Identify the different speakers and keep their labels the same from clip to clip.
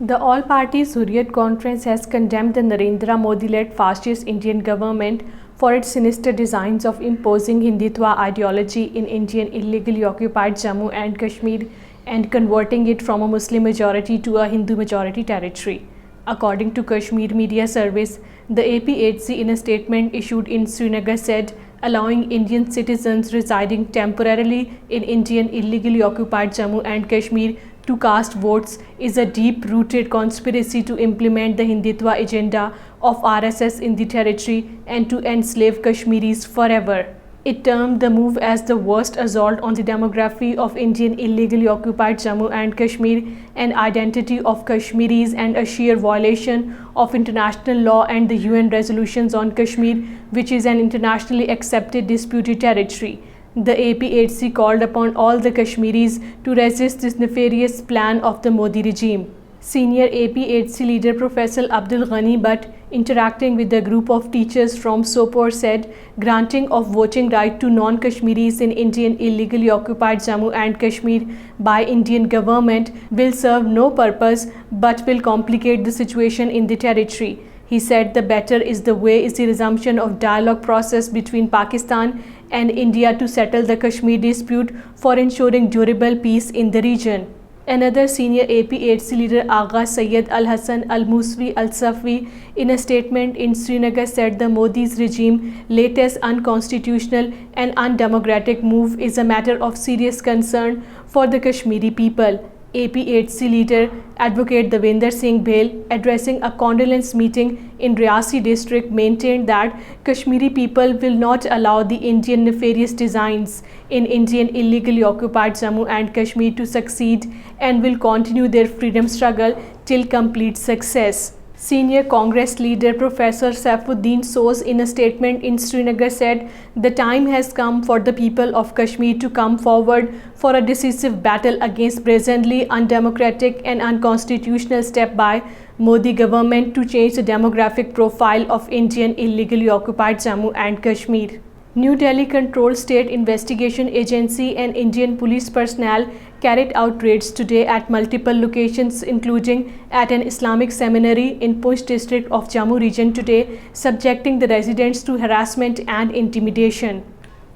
Speaker 1: The All Parties Hurriyat conference has condemned the Narendra Modi-led fascist Indian government for its sinister designs of imposing Hindutva ideology in Indian illegally occupied Jammu and Kashmir and converting it from a Muslim majority to a Hindu majority territory. According to Kashmir Media Service, the APHC in a statement issued in Srinagar said allowing Indian citizens residing temporarily in Indian illegally occupied Jammu and Kashmir to cast votes is a deep-rooted conspiracy to implement the Hindutva agenda of RSS in the territory and to enslave Kashmiris forever. It termed the move as the worst assault on the demography of Indian illegally occupied Jammu and Kashmir and identity of Kashmiris and a sheer violation of international law and the UN resolutions on Kashmir, which is an internationally accepted disputed territory. The APHC called upon all the Kashmiris to resist this nefarious plan of the Modi regime. Senior APHC leader Professor Abdul Ghani Bhatt, interacting with a group of teachers from Sopore, said granting of voting right to non-Kashmiris in Indian illegally occupied Jammu and Kashmir by Indian government will serve no purpose but will complicate the situation in the territory. He said the better is the way is the resumption of dialogue process between Pakistan and India to settle the Kashmir dispute for ensuring durable peace in the region. Another senior APHC leader, Agha Sayyid Al-Hassan Al-Muswi Al-Safwi, in a statement in Srinagar said the Modi's regime's latest unconstitutional and undemocratic move is a matter of serious concern for the Kashmiri people. APHC leader Advocate Devinder Singh Bhel, addressing a condolence meeting in Riyasi district, maintained that Kashmiri people will not allow the Indian nefarious designs in Indian illegally occupied Jammu and Kashmir to succeed and will continue their freedom struggle till complete success. Senior Congress leader Professor Saifuddin Soz, in a statement in Srinagar, said the time has come for the people of Kashmir to come forward for a decisive battle against presently undemocratic and unconstitutional step by Modi government to change the demographic profile of Indian illegally occupied Jammu and Kashmir. New Delhi controlled State Investigation Agency and Indian police personnel carried out raids today at multiple locations, including at an Islamic seminary in Poonch district of Jammu region today, subjecting the residents to harassment and intimidation.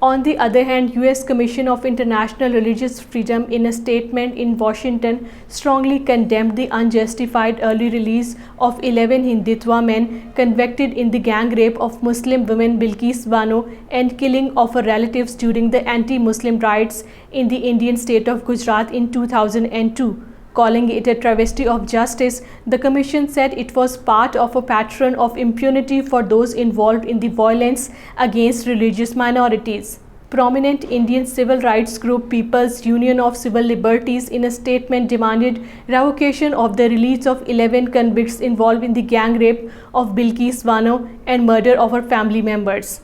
Speaker 1: On the other hand, US Commission of International Religious Freedom, in a statement in Washington, strongly condemned the unjustified early release of 11 Hindutva men convicted in the gang rape of Muslim woman Bilkis Bano and killing of her relatives during the anti-Muslim riots in the Indian state of Gujarat in 2002. Calling it a travesty of justice, the Commission said it was part of a pattern of impunity for those involved in the violence against religious minorities. Prominent Indian civil rights group People's Union of Civil Liberties, in a statement, demanded revocation of the release of 11 convicts involved in the gang rape of Bilkis Bano and murder of her family members.